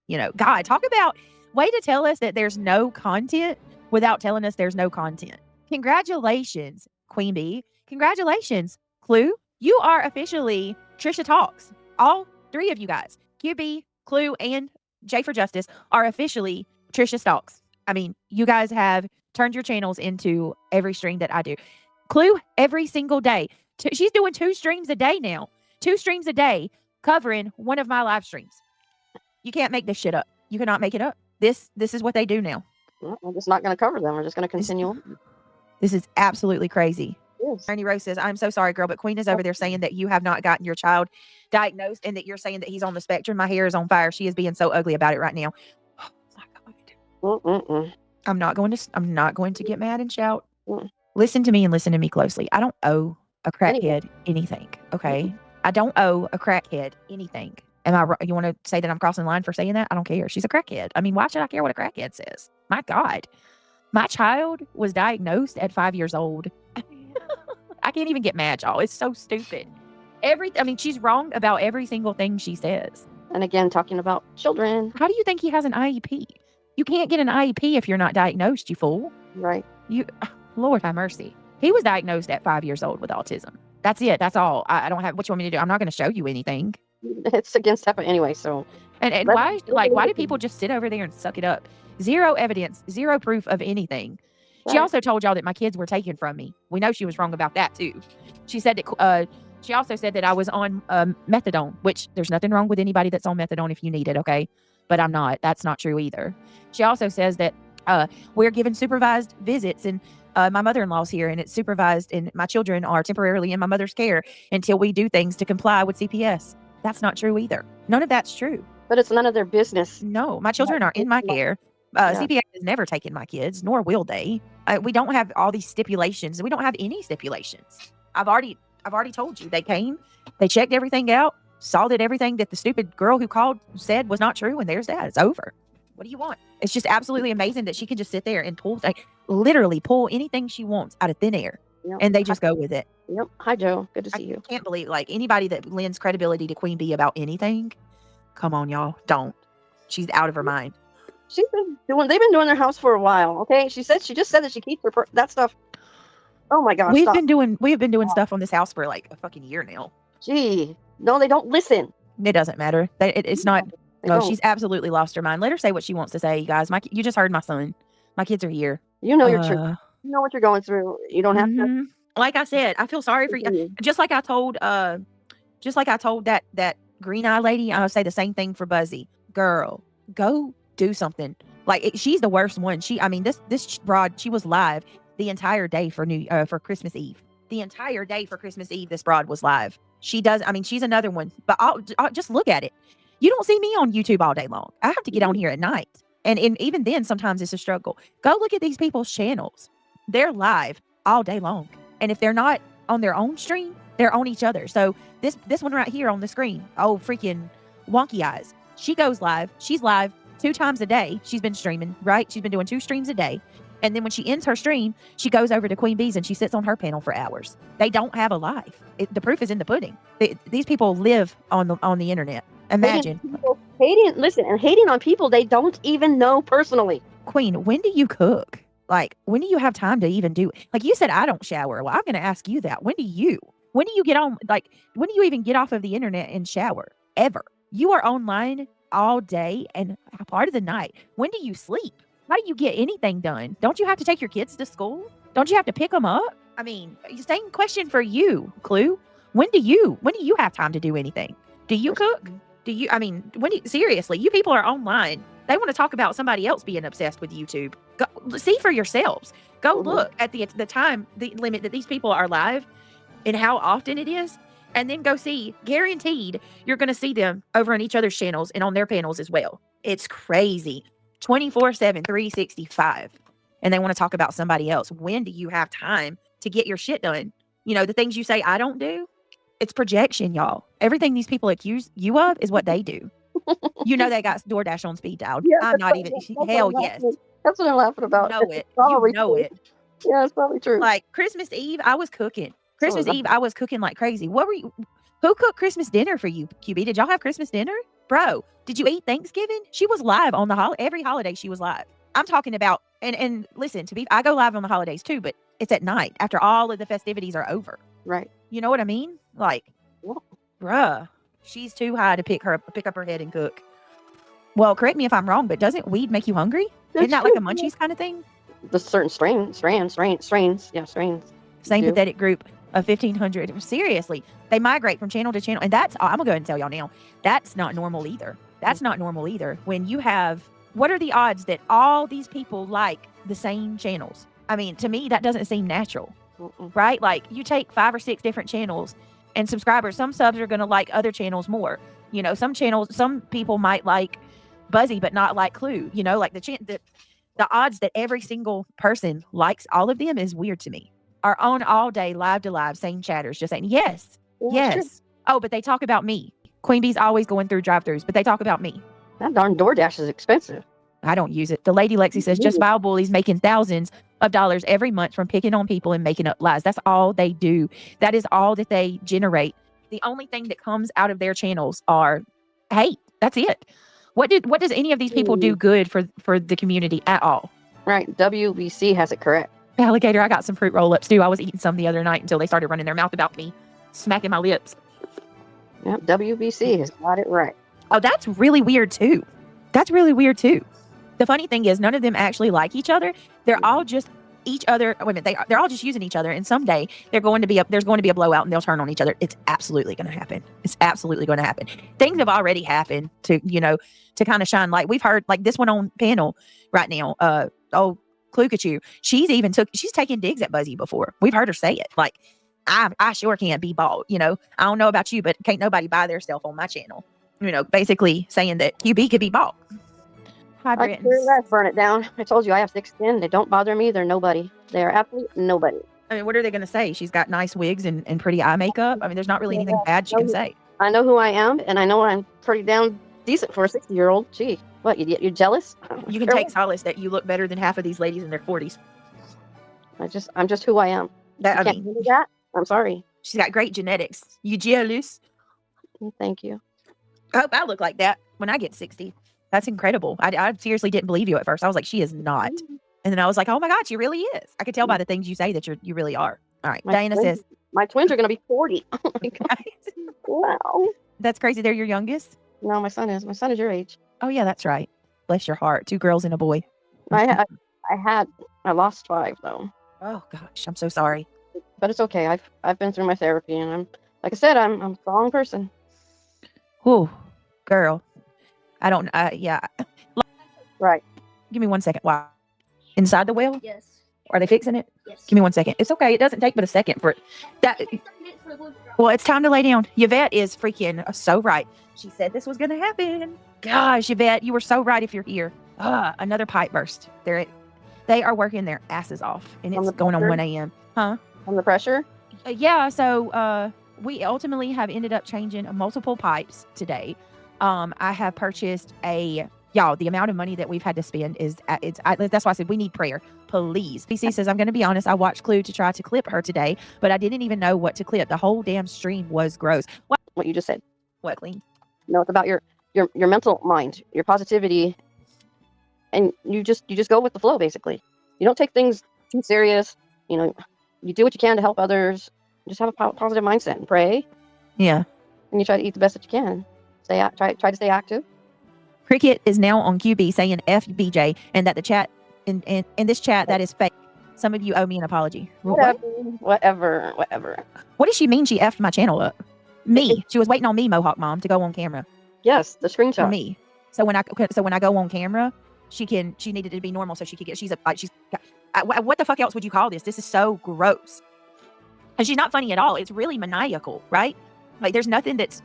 God, talk about way to tell us that there's no content without telling us there's no content. Congratulations, Queen Bee. Congratulations, Clue. You are officially Trisha Talks. All three of you guys, QB, Clue, and J for Justice, are officially Trisha Talks. I mean, you guys have turned your channels into every stream that I do. Clue, every single day. She's doing 2 streams a day now. 2 streams a day covering one of my live streams. You can't make this shit up. You cannot make it up. This is what they do now. Well, we're just not going to cover them. We're just going to continue. This is absolutely crazy. Yes. Ernie Rose says, I'm so sorry, girl, but Queen is over there saying that you have not gotten your child diagnosed and that you're saying that he's on the spectrum. My hair is on fire. She is being so ugly about it right now. Oh my God. I'm not going to get mad and shout. Listen to me and listen to me closely. I don't owe a crackhead anything. Okay. I don't owe a crackhead anything. You want to say that I'm crossing the line for saying that? I don't care. She's a crackhead. I mean, why should I care what a crackhead says? My God. My child was diagnosed at 5 years old. I can't even get mad, y'all. It's so stupid. She's wrong about every single thing she says. And again, talking about children. How do you think he has an IEP? You can't get an IEP if you're not diagnosed, you fool. Right. Lord have mercy. He was diagnosed at 5 years old with autism. That's it. That's all. I don't have, what you want me to do? I'm not going to show you anything. It's against HEPA anyway, so. And why do people just sit over there and suck it up? Zero evidence, zero proof of anything. Right. She also told y'all that my kids were taken from me. We know she was wrong about that too. She said that, she also said that I was on methadone, which there's nothing wrong with anybody that's on methadone if you need it, okay? But I'm not. That's not true either. She also says that we're given supervised visits and my mother-in-law's here and it's supervised and my children are temporarily in my mother's care until we do things to comply with CPS. That's not true either. None of that's true. But it's none of their business. No, my children are in my care. CPS has never taken my kids, nor will they. We don't have all these stipulations. We don't have any stipulations. I've already told you. They came, they checked everything out, saw that everything that the stupid girl who called said was not true, and there's that. It's over. What do you want? It's just absolutely amazing that she can just sit there and literally pull anything she wants out of thin air. Yep. And they just go with it. Yep. Hi, Joe. Good to see you. I can't believe, anybody that lends credibility to Queen Bee about anything, come on, y'all. Don't. She's out of her mind. They've been doing their house for a while, okay? She just said that she keeps that stuff. Oh my gosh. We have been doing stuff on this house for a fucking year now. Gee. No, they don't listen. It doesn't matter. It's not. No, she's absolutely lost her mind. Let her say what she wants to say, you guys. You just heard my son. My kids are here. You know your truth. You know what you're going through. You don't have to. Like I said, I feel sorry for you. Just like I told that green eye lady, I'll say the same thing for Buzzy. Girl, go do something. She's the worst one. This broad, she was live the entire day for Christmas Eve. The entire day for Christmas Eve, this broad was live. She's another one. But I'll just look at it. You don't see me on YouTube all day long. I have to get on here at night. And even then, sometimes it's a struggle. Go look at these people's channels. They're live all day long. And if they're not on their own stream, they're on each other. So this one right here on the screen, oh, freaking wonky eyes. She goes live. She's live 2 times a day. She's been streaming, right? She's been doing 2 streams a day. And then when she ends her stream, she goes over to Queen Bee's and she sits on her panel for hours. They don't have a life. The proof is in the pudding. These people live on the internet. Imagine. Hating on people they don't even know personally. Queen, when do you cook? When do you have time to even do it? You said I don't shower. Well, I'm going to ask you that. When do you get on? When do you even get off of the internet and shower? Ever? You are online all day and a part of the night. When do you sleep? How do you get anything done? Don't you have to take your kids to school? Don't you have to pick them up? Same question for you, Clue. When do you have time to do anything? Do you cook? Seriously, you people are online. They want to talk about somebody else being obsessed with YouTube. Go see for yourselves. Go look at the time, the limit that these people are live and how often it is. And then go see, guaranteed, you're going to see them over on each other's channels and on their panels as well. It's crazy. 24/7, 365. And they want to talk about somebody else. When do you have time to get your shit done? The things you say I don't do, it's projection, y'all. Everything these people accuse you of is what they do. They got DoorDash on speed dial. Yeah, I'm not even. Hell yes. That's what I'm laughing about. You know it. Yeah, it's probably true. Christmas Eve, I was cooking. Eve, I was cooking like crazy. What were you? Who cooked Christmas dinner for you, QB? Did y'all have Christmas dinner? Bro, did you eat Thanksgiving? She was live on the every holiday she was live. I'm talking about, and listen, I go live on the holidays too, but it's at night after all of the festivities are over. Right. You know what I mean? Like, bruh, she's too high to pick up her head and cook. Well, correct me if I'm wrong, but doesn't weed make you hungry? Isn't that like a munchies kind of thing? The certain strains. Yeah, strains. Same pathetic group of 1,500. Seriously, they migrate from channel to channel. And that's, I'm going to go ahead and tell y'all now, that's not normal either. That's not normal either. When you have, what are the odds that all these people like the same channels? I mean, to me, that doesn't seem natural, right? Like, you take 5 or 6 different channels and subscribers. Some subs are going to like other channels more. You know, some people might like Buzzy, but not like Clue. You know, like the odds that every single person likes all of them is weird to me. Are on all day, live to live, same chatters, just saying, yes. Oh, but they talk about me. Queen Bee's always going through drive-thrus, but they talk about me. That darn DoorDash is expensive. I don't use it. The lady Lexi says, just vile bullies making thousands of dollars every month from picking on people and making up lies. That's all they do. That is all that they generate. The only thing that comes out of their channels are hate. That's it. What does any of these people do good for the community at all? Right. WBC has it correct. Alligator, I got some fruit roll-ups too. I was eating some the other night until they started running their mouth about me, smacking my lips. Yep, WBC has got it right. Oh, that's really weird too. The funny thing is, none of them actually like each other. They're all just each other. Wait a minute, they're all just using each other. And someday there's going to be a blowout, and they'll turn on each other. It's absolutely going to happen. Things have already happened to kind of shine light. We've heard like this one on panel right now. Klukachu, she's taken digs at Buzzy before. We've heard her say it. Like, I sure can't be bought. I don't know about you, but can't nobody buy their stuff on my channel. Basically saying that QB could be bought. Hi, Britt. Burn it down. I told you I have thick skin. They don't bother me. They're nobody. They are absolutely nobody. I mean, what are they going to say? She's got nice wigs and pretty eye makeup. I mean, there's not really anything bad she can say. I know who I am, and I know I'm pretty damn decent for a 60-year-old. Gee, what, you're jealous? You can take solace that you look better than half of these ladies in their 40s. I'm just who I am. I can't do that. I'm sorry. She's got great genetics. You jealous? Thank you. I hope I look like that when I get 60. That's incredible. I seriously didn't believe you at first. I was like, she is not. And then I was like, oh my God, she really is. I could tell by the things you say that you really are. All right. Diana says, my twins are going to be 40. Oh my God. Wow. That's crazy. They're your youngest? No, my son is. My son is your age. Oh yeah, that's right. Bless your heart. 2 girls and a boy. I lost 5 though. Oh gosh, I'm so sorry. But it's okay. I've been through my therapy, and I'm a strong person. Whew, girl. I don't. Yeah. Right. Give me 1 second. Wow. Inside the well? Yes. Are they fixing it? Yes. Give me 1 second. It's okay. It doesn't take but a second for it. Well, it's time to lay down. Yvette is freaking so right. She said this was going to happen. Gosh, Yvette, you were so right if you're here. Another pipe burst. They are working their asses off, and it's going on 1 a.m. Huh? From the pressure? Yeah. So we ultimately have ended up changing multiple pipes today. I have purchased the amount of money that we've had to spend is that's why I said we need prayer, please. PC says, I'm going to be honest. I watched Clue to try to clip her today, but I didn't even know what to clip. The whole damn stream was gross. What you just said. What, Clean? No, it's about your mental mind, your positivity, and you just go with the flow. Basically, you don't take things too serious. You do what you can to help others. Just have a positive mindset and pray. Yeah. And you try to eat the best that you can. Try to stay active. Cricket is now on QB saying FBJ, and that the chat in this chat that is fake. Some of you owe me an apology. Whatever. What does she mean? She effed my channel up. Me. She was waiting on me, Mohawk Mom, to go on camera. Yes, the screenshot. For me. So when I go on camera, she needed to be normal so she could get. What the fuck else would you call this? This is so gross. And she's not funny at all. It's really maniacal, right? Like, there's nothing that's.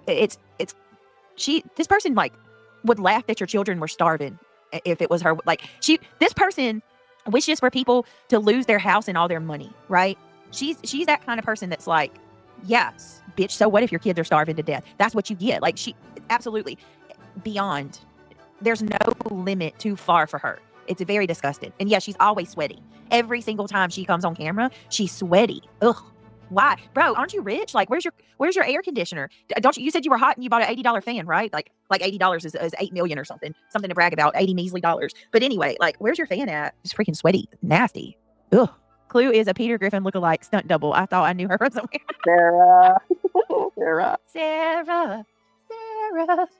This person like would laugh that your children were starving if it was her. Like, this person wishes for people to lose their house and all their money, right? She's that kind of person that's like, yes, bitch, so what if your kids are starving to death? That's what you get. Like, she absolutely beyond. There's no limit too far for her. It's very disgusting. And yeah, she's always sweaty. Every single time she comes on camera, she's sweaty. Ugh. Why, bro? Aren't you rich? Like, where's your air conditioner? Don't you said you were hot and you bought an $80 fan, right? Like $80 is 8 million or something to brag about. 80 measly dollars. But anyway, like, where's your fan at? It's freaking sweaty, nasty. Ugh. Clue is a Peter Griffin lookalike stunt double. I thought I knew her from somewhere. Sarah.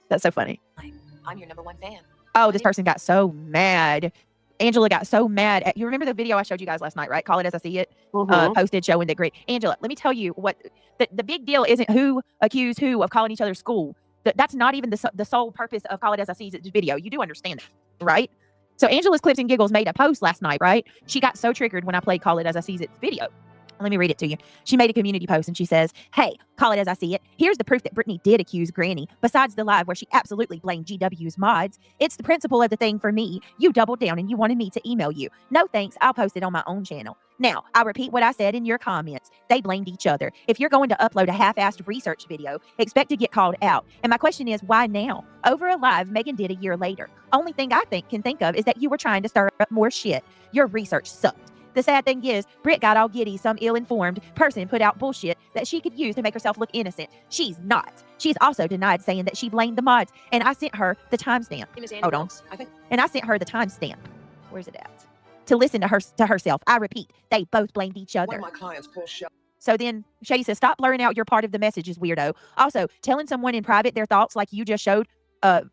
That's so funny. I'm your #1 fan. Oh, this person got so mad. Angela got so mad at you. Remember the video I showed you guys last night, right? Call it as I see it. Posted showing that great. Angela, let me tell you what the big deal isn't who accused who of calling each other school. That's not even the sole purpose of Call It As I See It video. You do understand that, right? So Angela's Clips and Giggles made a post last night, right? She got so triggered when I played Call It As I See It video. Let me read it to you. She made a community post and she says, hey, call it as I see it. Here's the proof that Brittney did accuse Granny. Besides the live where she absolutely blamed GW's mods, it's the principle of the thing for me. You doubled down and you wanted me to email you. No thanks. I'll post it on my own channel. Now, I'll repeat what I said in your comments. They blamed each other. If you're going to upload a half-assed research video, expect to get called out. And my question is, why now? Over a live Megan did a year later. Only thing I can think of is that you were trying to stir up more shit. Your research sucked. The sad thing is, Britt got all giddy. Some ill-informed person put out bullshit that she could use to make herself look innocent. She's not. She's also denied saying that she blamed the mods. And I sent her the timestamp. Hold on. And I sent her the timestamp. Where's it at? To listen to herself. I repeat, they both blamed each other. One of my clients pulled shit. So then Shady says, stop blurring out your part of the messages, weirdo. Also, telling someone in private their thoughts like you just showed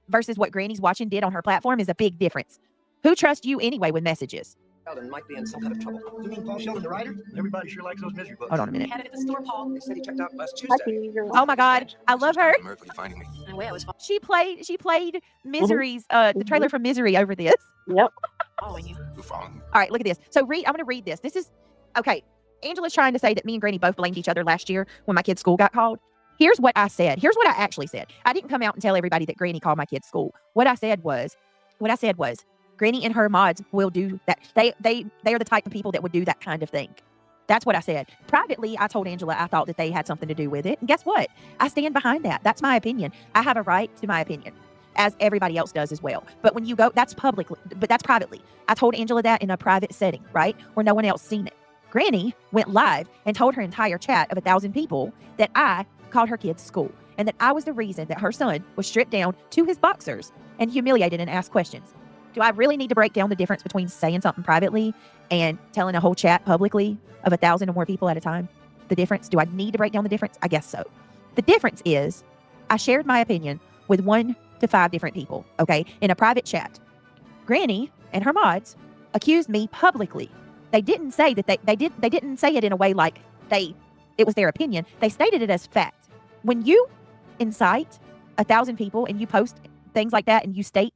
versus what Granny's watching did on her platform is a big difference. Who trusts you anyway with messages? Sheldon might be in some kind of trouble. You mean Paul Sheldon, the writer? Everybody sure likes those misery books. Hold on a minute. Had it at the store, Paul. They said he checked out last Tuesday. Oh my God, I love her. Miracle, you're finding me. She played Misery's the trailer for Misery over this. Yep. Following you. Who following me? All right, look at this. So I'm going to read this. This is okay. Angela's trying to say that me and Granny both blamed each other last year when my kid's school got called. Here's what I said. Here's what I actually said. I didn't come out and tell everybody that Granny called my kid's school. What I said was, Granny and her mods will do that. They are the type of people that would do that kind of thing. That's what I said. Privately, I told Angela I thought that they had something to do with it. And guess what? I stand behind that. That's my opinion. I have a right to my opinion, as everybody else does as well. But when you go, that's publicly, but that's privately. I told Angela that in a private setting, right? Where no one else seen it. Granny went live and told her entire chat of 1,000 people that I called her kid's school and that I was the reason that her son was stripped down to his boxers and humiliated and asked questions. Do I really need to break down the difference between saying something privately and telling a whole chat publicly of 1,000 or more people at a time? The difference? Do I need to break down the difference? I guess so. The difference is I shared my opinion with 1 to 5 different people, okay, in a private chat. Granny and her mods accused me publicly. They didn't say that they didn't say it in a way like it was their opinion. They stated it as fact. When you incite 1,000 people and you post things like that and you state,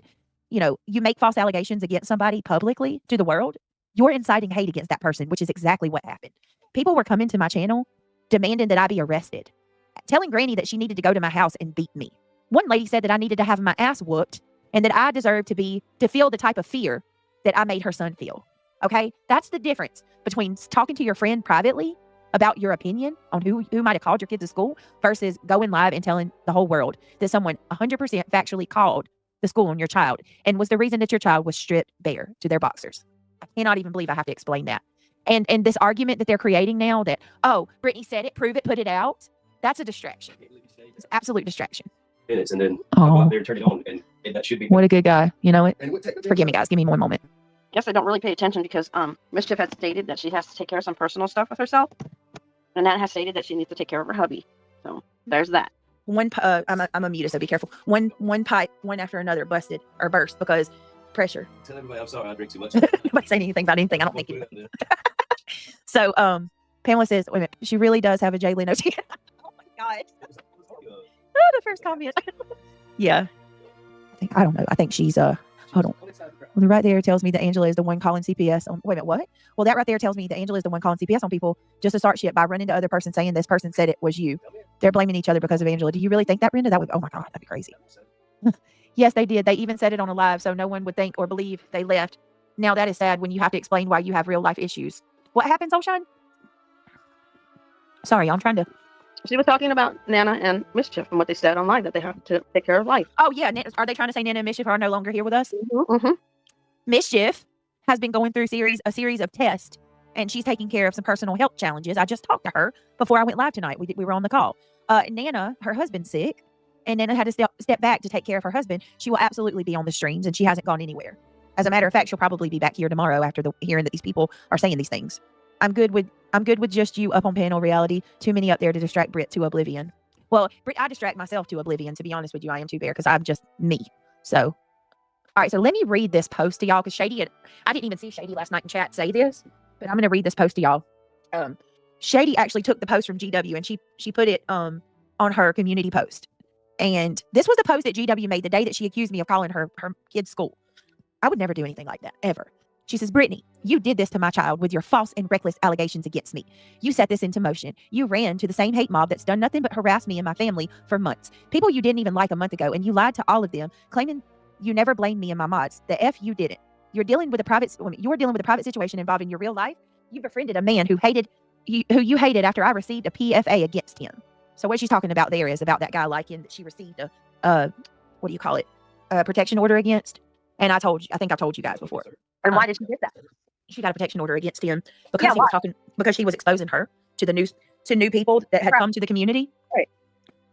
you make false allegations against somebody publicly to the world, you're inciting hate against that person, which is exactly what happened. People were coming to my channel demanding that I be arrested, telling Granny that she needed to go to my house and beat me. One lady said that I needed to have my ass whooped and that I deserved to feel the type of fear that I made her son feel. Okay? That's the difference between talking to your friend privately about your opinion on who might have called your kids to school versus going live and telling the whole world that someone 100% factually called the school on your child and was the reason that your child was stripped bare to their boxers. I cannot even believe I have to explain that. And this argument that they're creating now that, oh, Brittney said it, prove it, put it out, that's a distraction. It's an absolute distraction. Minutes and then go out there, turn it on, and that should be. What a good guy. You know what? Forgive me, guys. Give me one moment. Guess I don't really pay attention because Mischief had stated that she has to take care of some personal stuff with herself, and Nat has stated that she needs to take care of her hubby. So there's that. I'm a muted, so be careful. One pipe, one after another, busted or burst because pressure. Tell everybody I'm sorry I drink too much. Nobody saying anything about anything. I don't think you. So Pamela says, wait a minute, she really does have a Jay Leno chin. Oh my God. The first comment. Yeah. I don't know. I think she's hold on. Well, right there tells me that Angela is the one calling CPS on. Wait a minute, what? Well, that right there tells me that Angela is the one calling CPS on people just to start shit by running to other person saying this person said it was you. They're blaming each other because of Angela. Do you really think that, Brenda? That would. Oh my God, that'd be crazy. Yes, they did. They even said it on a live, so no one would think or believe they left. Now that is sad when you have to explain why you have real life issues. What happens, Ocean? Sorry, I'm trying to. She was talking about Nana and Mischief and what they said online that they have to take care of life. Oh yeah, are they trying to say Nana and Mischief are no longer here with us? Mm-hmm. Mischief has been going through a series of tests and she's taking care of some personal health challenges. I just talked to her before I went live tonight. We were on the call. Nana, her husband's sick, and Nana had to step back to take care of her husband. She will absolutely be on the streams, and she hasn't gone anywhere. As a matter of fact, she'll probably be back here tomorrow after hearing that these people are saying these things. I'm good with just you up on panel reality. Too many up there to distract Britt to oblivion. Well, Britt, I distract myself to oblivion. To be honest with you, I am too bare because I'm just me. So, all right. So let me read this post to y'all because I didn't even see Shady last night in chat say this, but I'm going to read this post to y'all. Shady actually took the post from GW and she put it on her community post. And this was the post that GW made the day that she accused me of calling her kid's school. I would never do anything like that, ever. She says, Brittany, you did this to my child with your false and reckless allegations against me. You set this into motion. You ran to the same hate mob that's done nothing but harass me and my family for months. People you didn't even like a month ago, and you lied to all of them, claiming you never blamed me and my mods. The F you didn't. You're dealing with a private situation involving your real life. You befriended a man who you hated after I received a PFA against him. So what she's talking about there is about that guy liking that she received a protection order against. And I think I told you guys before. And why did she get that? She got a protection order against him because he was exposing her to the news, to new people that had come to the community. Right.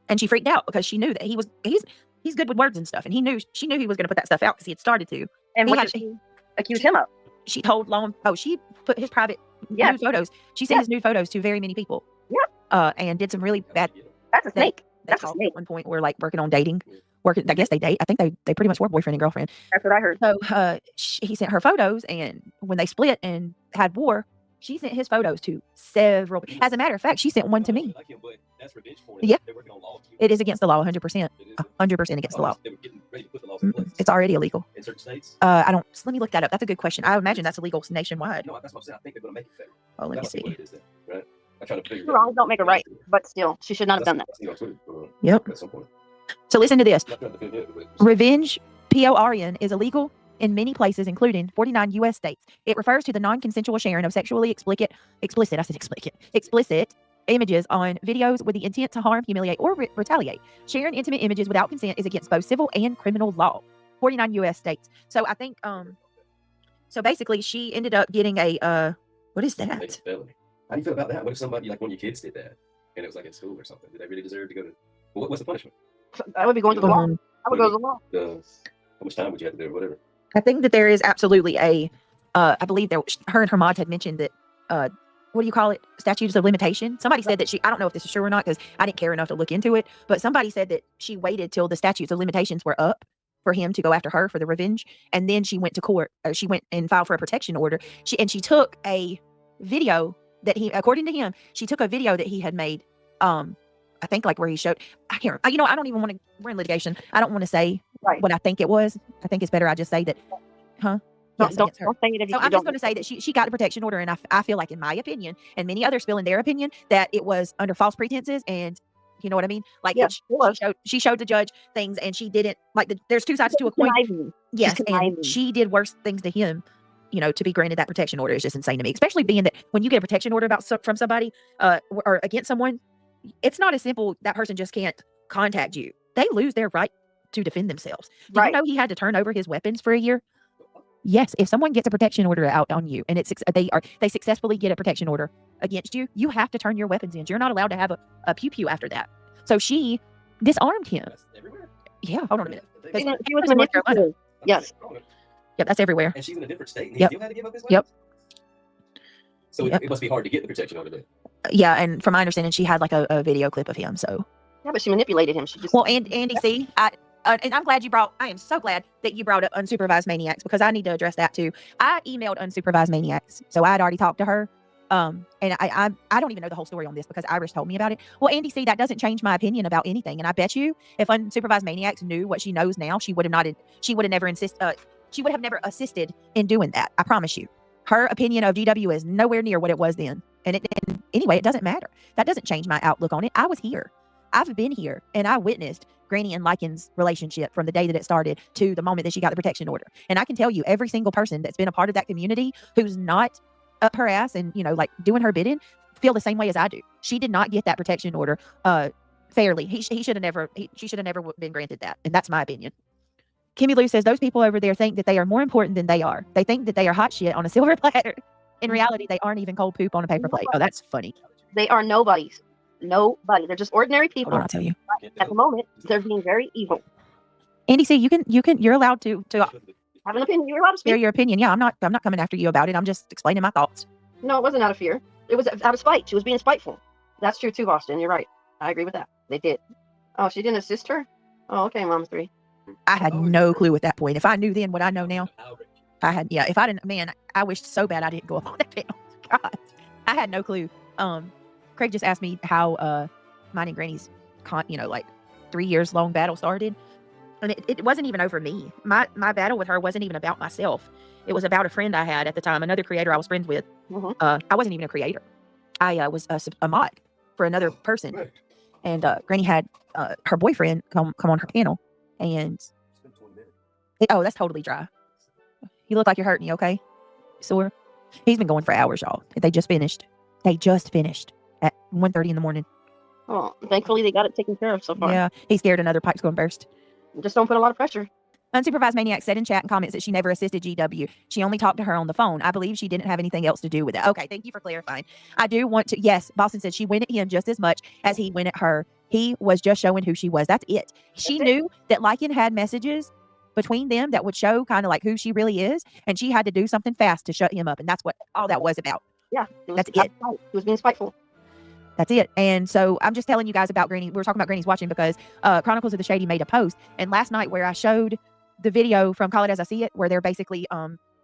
And she freaked out because she knew that he's good with words and stuff. And she knew he was going to put that stuff out because he had started to. And what did she accuse him of? She told she put his private nude photos. She sent his nude photos to very many people. Yeah. And did some really bad. That's a snake. That's a snake. At one point, we're like working on dating. I guess they date. I think they pretty much were boyfriend and girlfriend. That's what I heard. So he sent her photos, and when they split and had war, she sent his photos to several. As a matter of fact, she sent one to me. Yeah, it is against the law, 100%. 100% against the law. It's already illegal in certain states. I don't. Let me look that up. That's a good question. I imagine that's illegal nationwide. No, that's what I'm saying. I think they're going to make it federal. Oh, let me see. Right? I try to figure wrongs don't make it right, but still, she should not have done that. Yep. At some point. So listen to this. Revenge, PORN is illegal in many places, including 49 U.S. states. It refers to the non-consensual sharing of sexually explicit images on videos with the intent to harm, humiliate, or retaliate. Sharing intimate images without consent is against both civil and criminal law. 49 U.S. states. So I think, so basically she ended up getting a, what is that? How do you feel about that? What if somebody, like one of your kids did that and it was like in school or something? Did they really deserve to go to, what's the punishment? I would be going to the law. I would go to the law. How much time would you have to do or whatever? I think that there is absolutely I believe her and her mods had mentioned that, what do you call it? Statutes of limitation. Somebody said that I don't know if this is true or not because I didn't care enough to look into it, but somebody said that she waited till the statutes of limitations were up for him to go after her for the revenge. And then she went to court, or she went and filed for a protection order. She took a video that according to him, she took a video that he had made, I think like where he showed, I can't, I don't even want to, we're in litigation. I don't want to say what I think it was. I think it's better I just say that, Yes, don't say it if you so I'm just going to say that she got the protection order, and I feel like, in my opinion, and many others feel in their opinion, that it was under false pretenses, and you know what I mean? Like, she showed the judge things, and she didn't, like, there's two sides to a coin. Yes, and she did worse things to him, to be granted that protection order is just insane to me, especially being that when you get a protection order from somebody or against someone, it's not as simple that person just can't contact you. They lose their right to defend themselves. Do you know he had to turn over his weapons for a year? Yes, if someone gets a protection order out on you and they successfully get a protection order against you, you have to turn your weapons in. You're not allowed to have a pew after that. So she disarmed him. That's everywhere? Yeah, hold on a minute. She was in North Carolina. Yes. Yep, that's everywhere. And she's in a different state. And he still had to give up his weapons? So it must be hard to get the protection order then. Yeah, and from my understanding, she had like a video clip of him. So yeah, but she manipulated him. She just and Andy, see, and I'm glad I am so glad that you brought up unsupervised maniacs, because I need to address that too. I emailed unsupervised maniacs. So I had already talked to her. And I don't even know the whole story on this because Irish told me about it. Well, Andy, see, that doesn't change my opinion about anything. And I bet you if unsupervised maniacs knew what she knows now, she would have never assisted in doing that. I promise you. Her opinion of GW is nowhere near what it was then. And anyway, it doesn't matter. That doesn't change my outlook on it. I was here. I've been here, and I witnessed Granny and Lycan's relationship from the day that it started to the moment that she got the protection order. And I can tell you, every single person that's been a part of that community who's not up her ass and, like doing her bidding, feel the same way as I do. She did not get that protection order fairly. She should have never been granted that. And that's my opinion. Kimmy Lou says, those people over there think that they are more important than they are. They think that they are hot shit on a silver platter. In reality, they aren't even cold poop on a paper plate. Oh, that's funny. They are nobodies. Nobody. They're just ordinary Hold people. on, I'll tell you. At the moment, they're being very evil. Andy C, you're allowed to Have an opinion. You're allowed to share speak. your opinion. Yeah, I'm not coming after you about it. I'm just explaining my thoughts. No, it wasn't out of fear. It was out of spite. She was being spiteful. That's true too, Austin. You're right. I agree with that. They did. Oh, she didn't assist her? Oh, okay, Mom 3. I had no clue at that point. If I knew then what I know now, if I didn't, man, I wished so bad I didn't go up on that panel. God, I had no clue. Craig just asked me how mine and Granny's, 3 years long battle started. And it wasn't even over me. My battle with her wasn't even about myself. It was about a friend I had at the time, another creator I was friends with. I wasn't even a creator. I was a mod for another person. And Granny had her boyfriend come on her panel. And, oh, that's totally dry. You look like you're hurting. You okay? Sore? He's been going for hours, y'all. They just finished. At 1:30 in the morning. Oh, thankfully they got it taken care of so far. Yeah, he's scared another pipe's going to burst. Just don't put a lot of pressure. Unsupervised Maniac said in chat and comments that she never assisted GW. She only talked to her on the phone. I believe she didn't have anything else to do with it. Okay, thank you for clarifying. I do want to, yes, Boston said she went at him just as much as he went at her. He was just showing who she was. That's it. She knew that Lycan had messages between them that would show kind of like who she really is, and she had to do something fast to shut him up, and that's what all that was about. Yeah, that's it. He was being spiteful. That's it. And so I'm just telling you guys about Granny. We were talking about Granny's watching because Chronicles of the Shady made a post, and last night where I showed the video from Call It As I See It, where they're basically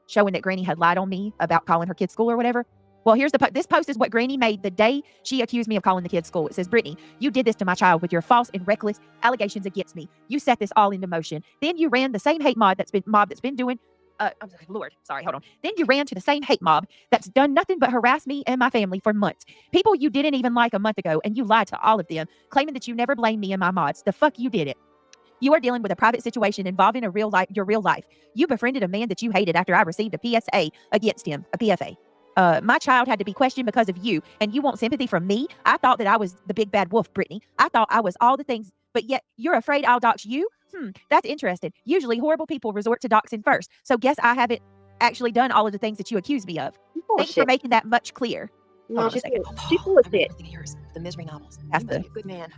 showing that Granny had lied on me about calling her kid's school or whatever. Well, here's this post is what Granny made the day she accused me of calling the kid's school. It says, Brittany, you did this to my child with your false and reckless allegations against me. You set this all into motion. Then you ran the same hate mob that's been doing. Lord, sorry, hold on. Then you ran to the same hate mob that's done nothing but harass me and my family for months. People you didn't even like a month ago, and you lied to all of them, claiming that you never blamed me and my mods. The fuck you did it. You are dealing with a private situation involving your real life. You befriended a man that you hated after I received a PSA against him, a PFA. My child had to be questioned because of you, and you want sympathy from me? I thought that I was the big bad wolf, Brittany. I thought I was all the things, but yet you're afraid I'll dox you? That's interesting. Usually horrible people resort to doxing first. So guess I haven't actually done all of the things that you accuse me of. Thanks for making that much clear. No, she's full of shit. The misery novels. That's You must be a good man.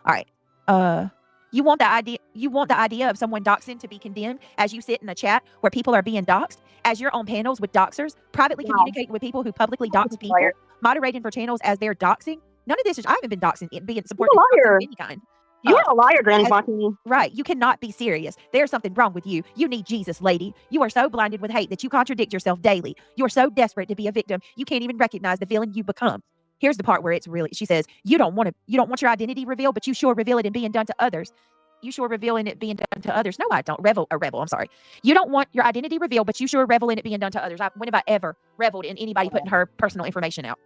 All right. You want the idea of someone doxing to be condemned as you sit in a chat where people are being doxed, as you're on panels with doxers, privately communicating with people who publicly dox people, moderating for channels as they're doxing. None of this is, I haven't been doxing, being supported of any kind. You are a liar, Granny Martini. Right. You cannot be serious. There's something wrong with you. You need Jesus, lady. You are so blinded with hate that you contradict yourself daily. You are so desperate to be a victim, you can't even recognize the villain you become. Here's the part where it's really, she says, you don't want your identity revealed, but you sure reveal it in being done to others. You sure reveal in it being done to others. No, I don't. Rebel. I'm sorry. You don't want your identity revealed, but you sure revel in it being done to others. When have I ever reveled in anybody putting her personal information out?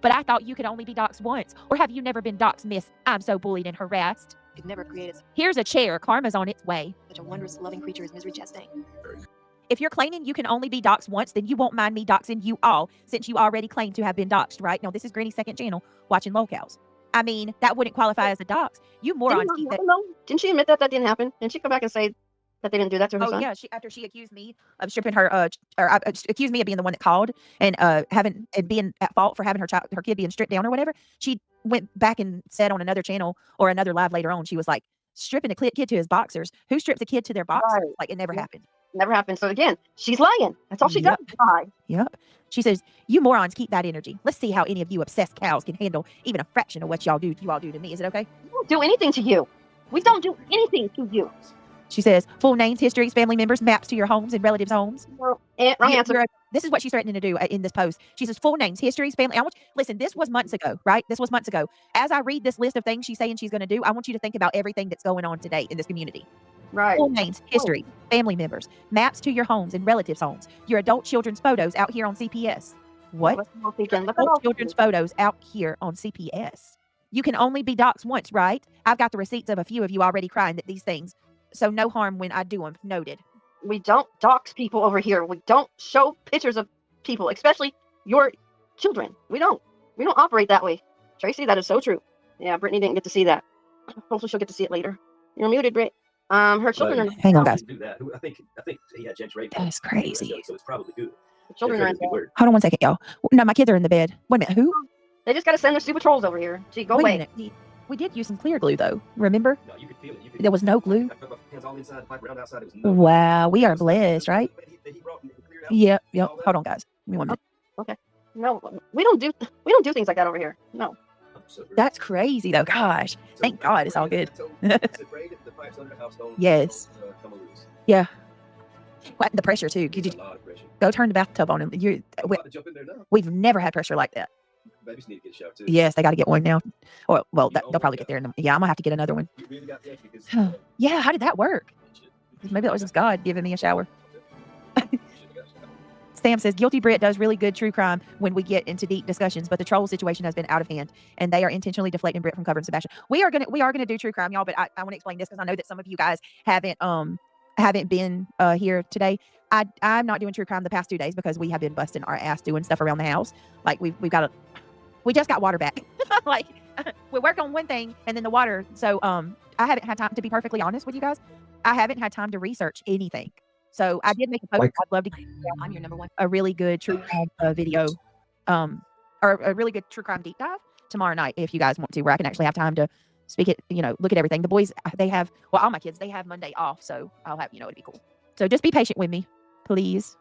But I thought you could only be doxxed once. Or have you never been doxxed, miss? I'm so bullied and harassed. It never created Here's a chair. Karma's on its way. such a wondrous, loving creature as Misery Chastain. If you're claiming you can only be doxxed once, then you won't mind me doxing you all, since you already claim to have been doxxed, right? No, this is Granny's second channel, watching locals. I mean, that wouldn't qualify as a dox. You morons. Didn't she admit that didn't happen? Didn't she come back and say that they didn't do that to her son? Oh, yeah. After she accused me of stripping her, accused me of being the one that called and being at fault for having her kid being stripped down or whatever. She went back and said on another channel or another live later on, she was like, stripping a kid to his boxers. Who strips a kid to their boxers? Right. Like, it never happened. Never happened. So again, she's lying. That's all she does. Lie. Yep. She says, you morons keep that energy. Let's see how any of you obsessed cows can handle even a fraction of what you all do to me. Is it okay? We don't do anything to you. We don't do anything to you. She says, full names, histories, family members, maps to your homes and relatives' homes. Well, wrong answer. This is what she's threatening to do in this post. She says, full names, histories, family. Listen, this was months ago, right? This was months ago. As I read this list of things she's saying she's going to do, I want you to think about everything that's going on today in this community. Right. Full names, history, family members, maps to your homes and relatives' homes, your adult children's photos out here on CPS. What? Adult children's photos out here on CPS. You can only be doxxed once, right? I've got the receipts of a few of you already crying that these things. So no harm when I do them. Noted. We don't dox people over here. We don't show pictures of people, especially your children. We don't operate that way. Tracy, that is so true. Yeah, Brittany didn't get to see that. Hopefully she'll get to see it later. You're muted, Britt. Her children are... Hang on, guys. Do that. I think he had James Ray. That's crazy. So it's probably good. The children are in Good bed. word. Hold on one second, y'all. No, my kids are in the bed. Wait a minute. Who? They just got to send their stupid trolls over here. Gee, go Wait a away. minute. We did use some clear glue though. Remember? No, you could feel it. You could, There was no glue. I put my hands all inside, pipe around outside. It was no. Wow, we are blessed, right? He brought and cleared out Yep. all that. Hold on, guys. Give me 1 minute. No, we don't do things like that over here. No. I'm so grateful. That's crazy though. Gosh. So Thank I God it's all prayed, good. I told- I said, pray that the pipes under the house don't- Yes. don't, come loose. Yeah. What, the pressure too. Could you It's a lot of pressure. go turn the bathtub on? And I'm about to jump in there now. we've never had pressure like that. Babies need to get a shower too. Yes, they got to get one now. Or well, Yeah, they'll probably get there. Yeah, I'm gonna have to get another one. You really got that because Yeah. How did that work? Maybe that was just God giving me a shower. Sam says, guilty Brit does really good true crime when we get into deep discussions, but the troll situation has been out of hand and they are intentionally deflecting Brit from covering Sebastian. We are gonna do true crime, y'all, but I want to explain this because I know that some of you guys haven't been here today. I'm not doing true crime the past 2 days because we have been busting our ass doing stuff around the house. Like we just got water back. Like we work on one thing and then the water. So I haven't had time, to be perfectly honest with you guys. I haven't had time to research anything. So I did make a post. Like- I'd love to I'm your number one. a really good true crime video, or a really good true crime deep dive tomorrow night if you guys want to, where I can actually have time to speak it, look at everything. The boys, they have, well, all my kids, they have Monday off, so I'll have, it'd be cool. So just be patient with me, please.